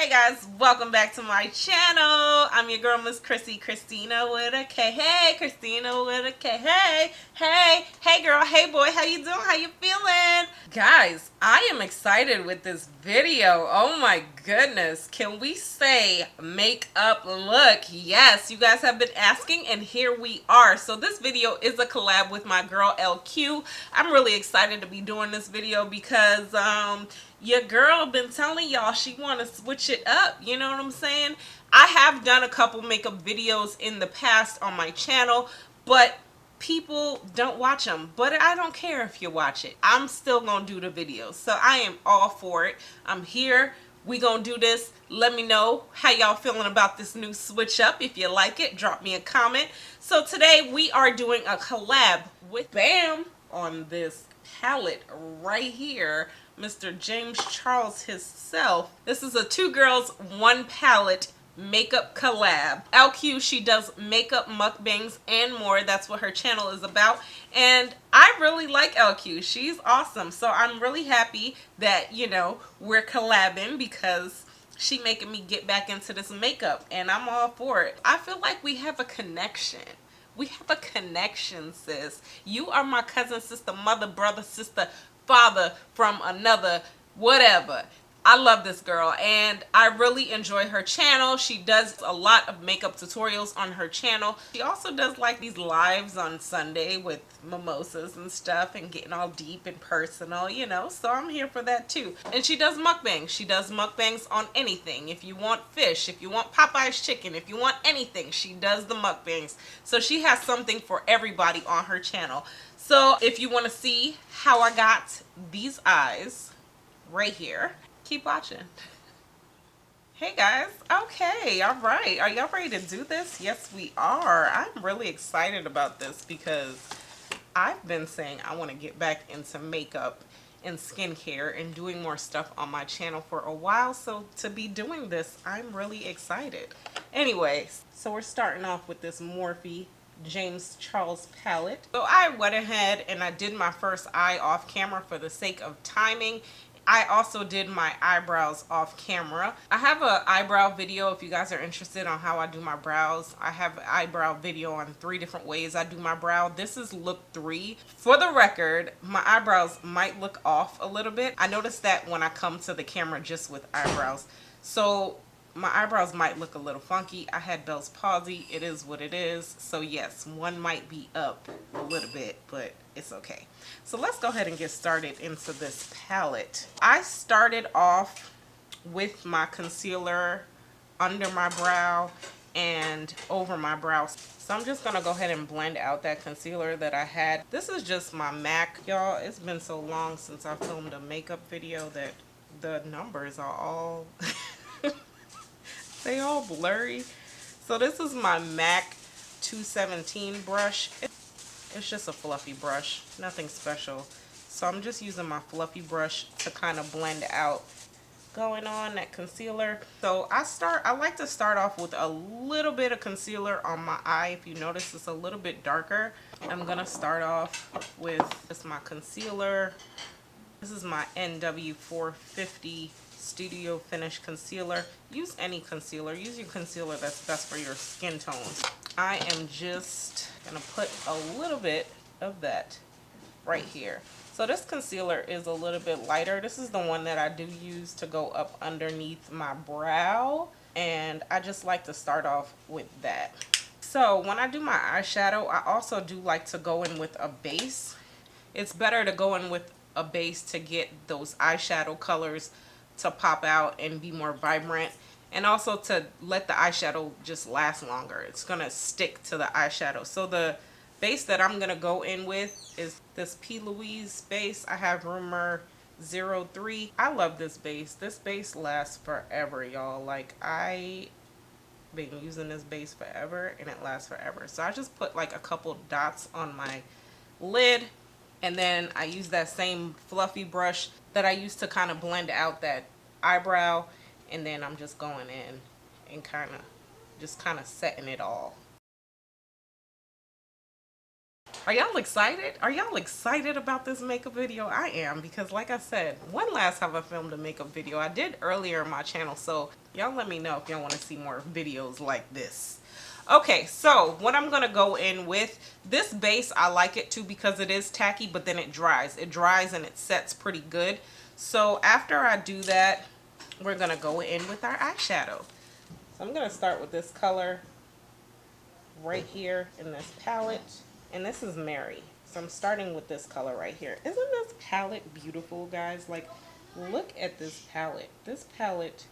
Hey guys, welcome back to my channel. I'm your girl, Miss Khrissy, Christina with a K. Hey, Christina with a K. Hey, hey, hey girl, hey boy, how you doing? How you feeling? Guys, I am excited with this video. Oh my goodness. Can we say makeup look? Yes, you guys have been asking and here we are. So this video is a collab with my girl LQ. I'm really excited to be doing this video because your girl been telling y'all she want to switch it up, you know what I'm saying? I have done a couple makeup videos in the past on my channel, but people don't watch them. But I don't care if you watch it. I'm still gonna do the videos, so I am all for it. I'm here. We gonna do this. Let me know how y'all feeling about this new switch up. If you like it, drop me a comment. So today we are doing a collab with Bam on this palette right here, Mr. James Charles himself. This is a two girls, one palette makeup collab. LQ, she does makeup mukbangs and more. That's what her channel is about. And I really like LQ. She's awesome. So I'm really happy that, you know, we're collabing because she making me get back into this makeup and I'm all for it. I feel like we have a connection. We have a connection, sis. You are my cousin, sister, mother, brother, sister, father from another whatever. I love this girl and I really enjoy her channel. She does a lot of makeup tutorials on her channel. She also does like these lives on Sunday with mimosas and stuff and getting all deep and personal, you know, so I'm here for that too. And she does mukbangs. She does mukbangs on anything. If you want fish, if you want Popeye's chicken, if you want anything, she does the mukbangs. So she has something for everybody on her channel. So if you want to see how I got these eyes right here, keep watching. Hey guys, okay, all right, are y'all ready to do this? Yes we are. I'm really excited about this because I've been saying I want to get back into makeup and skincare and doing more stuff on my channel for a while, so to be doing this I'm really excited. Anyways, so we're starting off with this Morphe James Charles palette. So I went ahead and I did my first eye off camera for the sake of timing. I also did my eyebrows off camera. I have an eyebrow video if you guys are interested on how I do my brows. I have an eyebrow video on 3 different ways I do my brow. This is look 3. For the record, my eyebrows might look off a little bit. I noticed that when I come to the camera just with eyebrows. So my eyebrows might look a little funky. I had Bell's palsy. It is what it is. So yes, one might be up a little bit, but it's okay. So let's go ahead and get started into this palette. I started off with my concealer under my brow and over my brows. So I'm just gonna go ahead and blend out that concealer that I had. This is just my MAC, y'all. It's been so long since I filmed a makeup video that the numbers are all they all blurry. So this is my MAC 217 brush. It's just a fluffy brush, nothing special. So I'm just using my fluffy brush to kind of blend out going on that concealer. So I like to start off with a little bit of concealer on my eye. If you notice, it's a little bit darker. I'm gonna start off with just my concealer. This is my NW450 Studio Finish Concealer. Use any concealer. Use your concealer that's best for your skin tones. I am just going to put a little bit of that right here. So this concealer is a little bit lighter. This is the one that I do use to go up underneath my brow. And I just like to start off with that. So when I do my eyeshadow, I also do like to go in with a base. It's better to go in with a base to get those eyeshadow colors to pop out and be more vibrant, and also to let the eyeshadow just last longer. It's gonna stick to the eyeshadow. So the base that I'm gonna go in with is this P. Louise base. I have Rumor 03. I love this base. This base lasts forever, y'all. Like, I been using this base forever and it lasts forever. So I just put like a couple dots on my lid, and then I use that same fluffy brush that I used to kind of blend out that eyebrow, and then I'm just going in and kind of setting it all. Are y'all excited? Are y'all excited about this makeup video? I am, because like I said, when last have I filmed a makeup video? I did earlier on my channel, so y'all let me know if y'all want to see more videos like this. Okay, so what I'm going to go in with, this base, I like it too because it is tacky, but then it dries. It dries and it sets pretty good. So after I do that, we're going to go in with our eyeshadow. So I'm going to start with this color right here in this palette. And this is Mary. So I'm starting with this color right here. Isn't this palette beautiful, guys? Like, look at this palette. This palette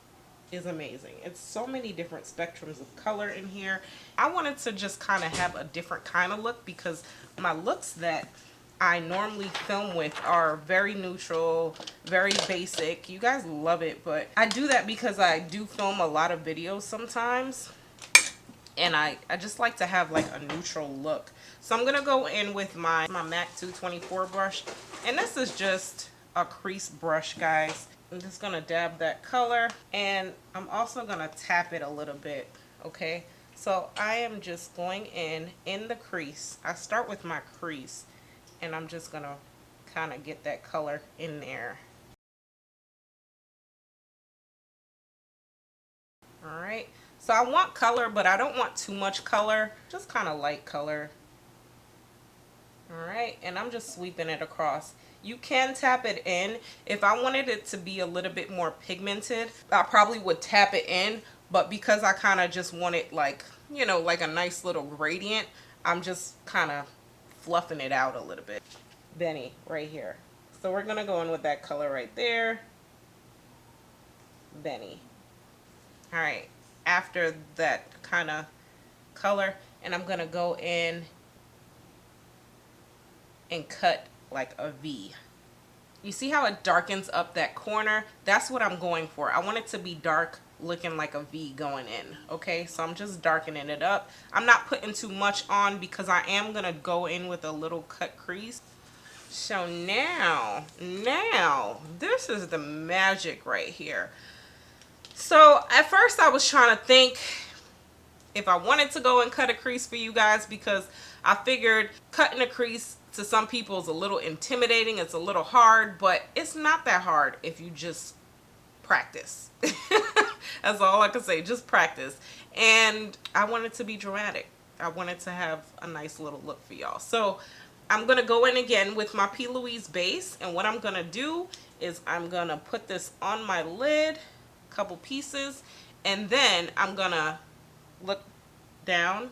is amazing. It's so many different spectrums of color in here. I wanted to just kind of have a different kind of look because my looks that I normally film with are very neutral, very basic. You guys love it, but I do that because I do film a lot of videos sometimes. And I just like to have like a neutral look. So I'm gonna go in with my MAC 224 brush, and this is just a crease brush, guys. I'm just gonna dab that color, and I'm also gonna tap it a little bit. Okay, so I am just going in the crease. I start with my crease, and I'm just gonna kind of get that color in there. All right. So I want color, but I don't want too much color. Just kind of light color. All right, and I'm just sweeping it across. You can tap it in. If I wanted it to be a little bit more pigmented, I probably would tap it in, but because I kind of just want it like, you know, like a nice little gradient, I'm just kind of fluffing it out a little bit. Benny, right here. So we're gonna go in with that color right there. Benny. All right, after that kind of color, and I'm gonna go in and cut like a V. You see how it darkens up that corner? That's what I'm going for. I want it to be dark, looking like a V going in. Okay, so I'm just darkening it up. I'm not putting too much on because I am gonna go in with a little cut crease. So now this is the magic right here. So at first I was trying to think if I wanted to go and cut a crease for you guys, because I figured cutting a crease to some people is a little intimidating. It's a little hard, but it's not that hard if you just practice. That's all I can say. Just practice. And I wanted to be dramatic. I wanted to have a nice little look for y'all. So I'm going to go in again with my P. Louise base. And what I'm going to do is I'm going to put this on my lid, a couple pieces. And then I'm going to look down,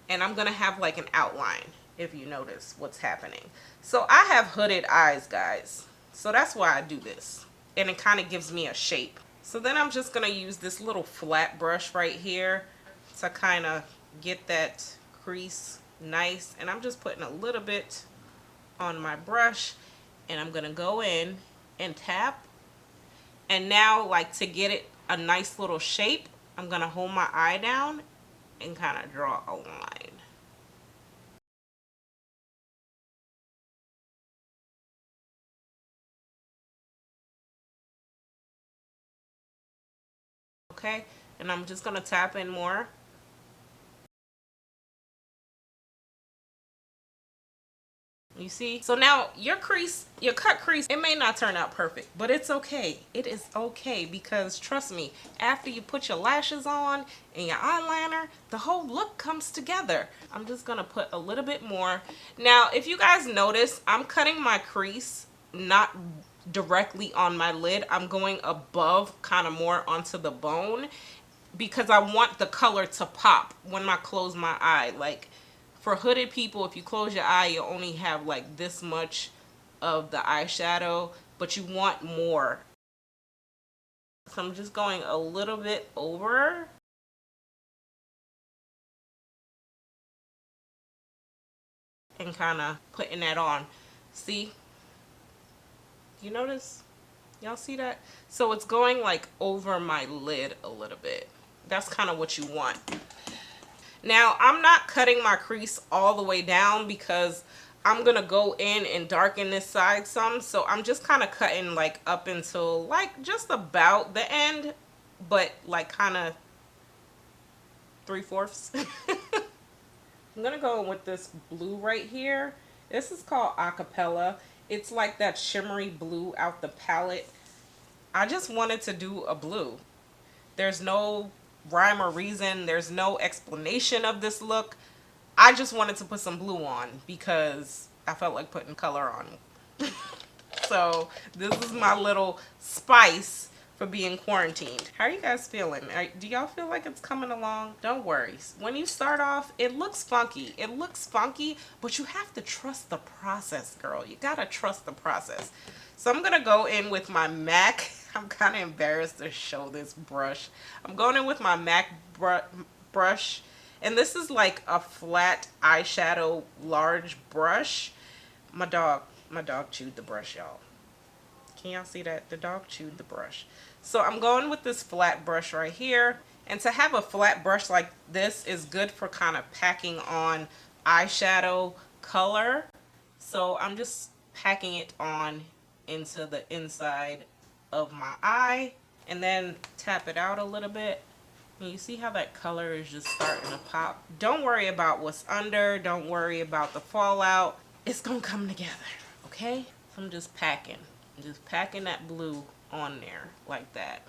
and I'm going to have like an outline, if you notice what's happening. So I have hooded eyes, guys. So that's why I do this. And it kind of gives me a shape. So then I'm just going to use this little flat brush right here to kind of get that crease nice. And I'm just putting a little bit on my brush, and I'm going to go in and tap. And now, like, to get it a nice little shape, I'm going to hold my eye down and kind of draw a line. Okay, and I'm just going to tap in more. You see? So now your crease, your cut crease, it may not turn out perfect, but it's okay. It is okay, because trust me, after you put your lashes on and your eyeliner, the whole look comes together. I'm just gonna put a little bit more. Now, if you guys notice, I'm cutting my crease not directly on my lid. I'm going above, kind of more onto the bone, because I want the color to pop when I close my eye. Like, for hooded people, if you close your eye, you only have like this much of the eyeshadow, but you want more. So I'm just going a little bit over. And kind of putting that on. See? You notice? Y'all see that? So it's going like over my lid a little bit. That's kind of what you want. Now, I'm not cutting my crease all the way down because I'm going to go in and darken this side some. So I'm just kind of cutting like up until like just about the end, but like kind of 3/4. I'm gonna go in with this blue right here. This is called Acapella. It's like that shimmery blue out the palette. I just wanted to do a blue. There's no rhyme or reason. There's no explanation of this look. I just wanted to put some blue on because I felt like putting color on. So this is my little spice for being quarantined. How are you guys feeling? Do y'all feel like it's coming along? Don't worry. When you start off, it looks funky. It looks funky, but you have to trust the process, girl. You gotta trust the process. So I'm gonna go in with my MAC. I'm kind of embarrassed to show this brush. I'm going in with my MAC brush. And this is like a flat eyeshadow large brush. My dog chewed the brush, y'all. Can y'all see that? The dog chewed the brush. So I'm going with this flat brush right here. And to have a flat brush like this is good for kind of packing on eyeshadow color. So I'm just packing it on into the inside of my eye and then tap it out a little bit. And you see how that color is just starting to pop. Don't worry about what's under. Don't worry about the fallout. It's gonna come together, okay? So I'm just packing. I'm just packing that blue on there like that.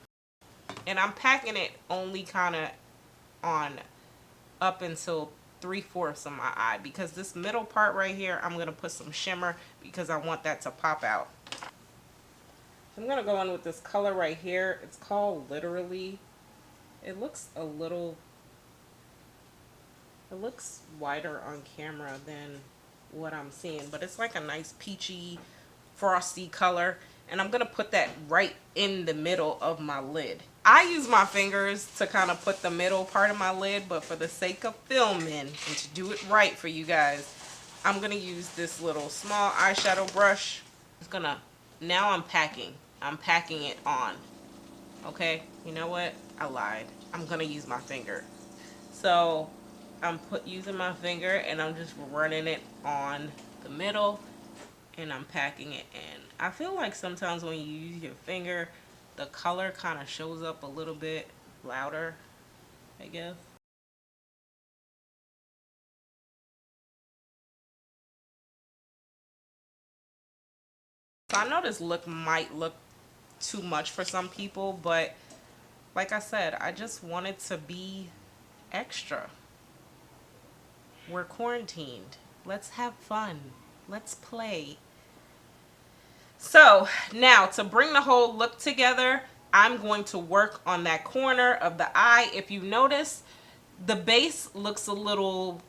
And I'm packing it only kind of on up until 3/4 of my eye, because this middle part right here, I'm gonna put some shimmer because I want that to pop out. So I'm gonna go in with this color right here. It's called Literally. It looks wider on camera than what I'm seeing, but it's like a nice peachy, frosty color. And I'm gonna put that right in the middle of my lid. I use my fingers to kind of put the middle part of my lid, but for the sake of filming and to do it right for you guys, I'm gonna use this little small eyeshadow brush. Now I'm packing it on. Okay, you know what? I lied. I'm gonna use my finger. So I'm using my finger and I'm just running it on the middle and I'm packing it in. I feel like sometimes when you use your finger, the color kind of shows up a little bit louder, I guess. So I know this look might look too much for some people, but like I said, I just wanted to be extra. We're quarantined. Let's have fun. Let's play. So now to bring the whole look together, I'm going to work on that corner of the eye. If you notice, the base looks a little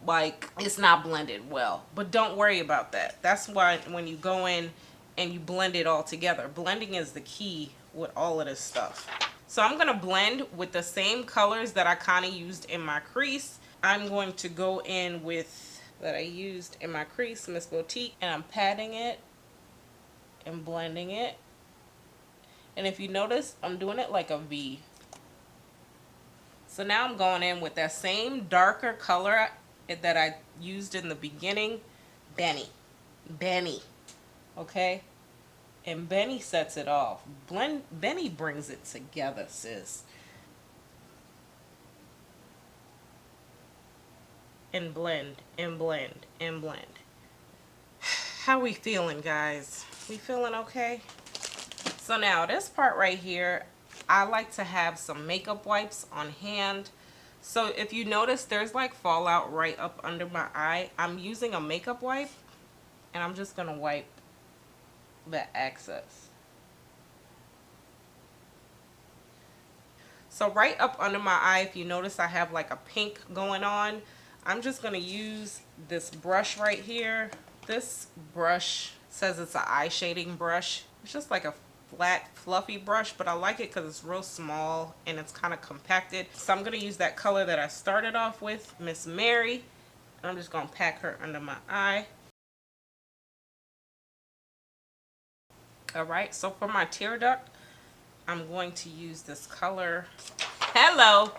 like it's not blended well, but don't worry about that. That's why when you go in and you blend it all together, blending is the key with all of this stuff. So I'm going to blend with the same colors that I kind of used in my crease. I'm going to go in with that I used in my crease, Miss Boutique, and I'm patting it and blending it. And if you notice, I'm doing it like a V. So now I'm going in with that same darker color that I used in the beginning, Benny, okay? And Benny sets it off. Benny brings it together, sis. And blend, and blend, and blend. How we feeling, guys? We feeling okay? So now this part right here, I like to have some makeup wipes on hand. So if you notice, there's like fallout right up under my eye. I'm using a makeup wipe and I'm just gonna wipe the excess. So right up under my eye, if you notice, I have like a pink going on. I'm just gonna use this brush right here. This brush says it's an eye shading brush. It's just like a flat fluffy brush, but I like it because it's real small and it's kind of compacted. So I'm going to use that color that I started off with, Miss Mary, and I'm just going to pack her under my eye. Alright, so for my tear duct, I'm going to use this color. Hello!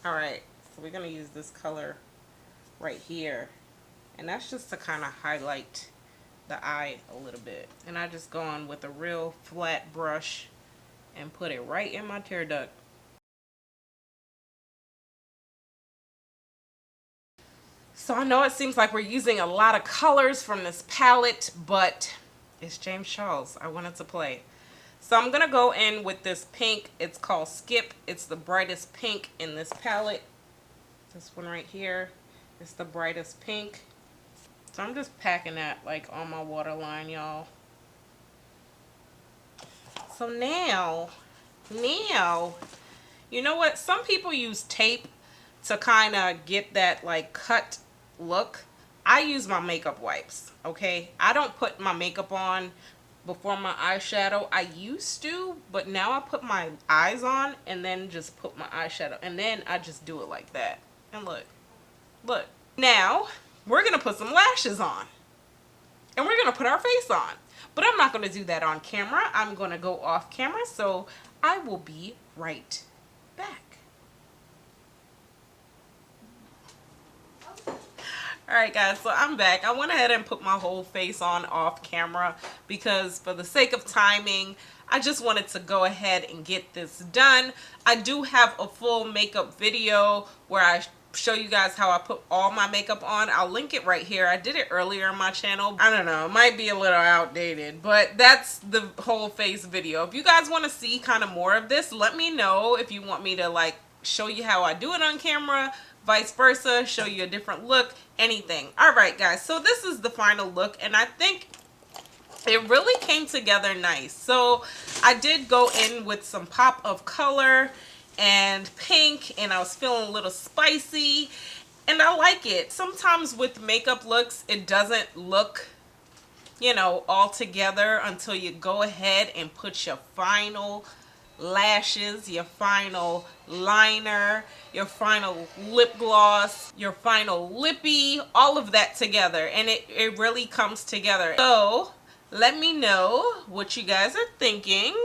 Alright, so we're going to use this color right here, and that's just to kind of highlight the eye a little bit. And I just go on with a real flat brush and put it right in my tear duct. So I know it seems like we're using a lot of colors from this palette, but it's James Charles. I wanted to play. So I'm going to go in with this pink. It's called Skip. It's the brightest pink in this palette. This one right here is the brightest pink. So I'm just packing that like on my waterline, y'all. So now, you know what? Some people use tape to kind of get that like cut look. I use my makeup wipes, okay? I don't put my makeup on before my eyeshadow. I used to, but now I put my eyes on and then just put my eyeshadow. And then I just do it like that. And look. Look. Now, we're going to put some lashes on. And we're going to put our face on. But I'm not going to do that on camera. I'm going to go off camera. So I will be right back. Alright guys, so I'm back. I went ahead and put my whole face on off camera because for the sake of timing, I just wanted to go ahead and get this done. I do have a full makeup video where I show you guys how I put all my makeup on. I'll link it right here. I did it earlier on my channel. I don't know, it might be a little outdated, but that's the whole face video. If you guys want to see kind of more of this, let me know if you want me to like show you how I do it on camera, vice versa, show you a different look, anything. Alright guys, so this is the final look and I think it really came together nice. So I did go in with some pop of color and pink and I was feeling a little spicy and I like it. Sometimes with makeup looks it doesn't look, you know, all together until you go ahead and put your final lashes, your final liner, your final lip gloss, your final lippy, all of that together, and it really comes together. So let me know what you guys are thinking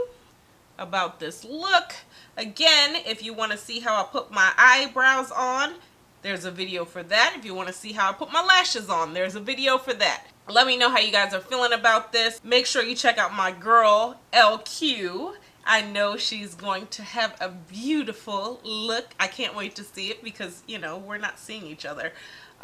about this look. Again, if you want to see how I put my eyebrows on, there's a video for that. If you want to see how I put my lashes on, there's a video for that. Let me know how you guys are feeling about this. Make sure you check out my girl LQ. I know she's going to have a beautiful look. I can't wait to see it because, you know, we're not seeing each other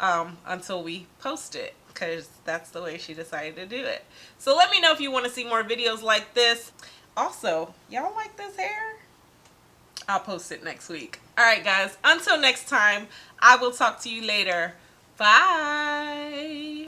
until we post it because that's the way she decided to do it. So let me know if you want to see more videos like this. Also, y'all like this hair? I'll post it next week. Alright guys, until next time, I will talk to you later. Bye!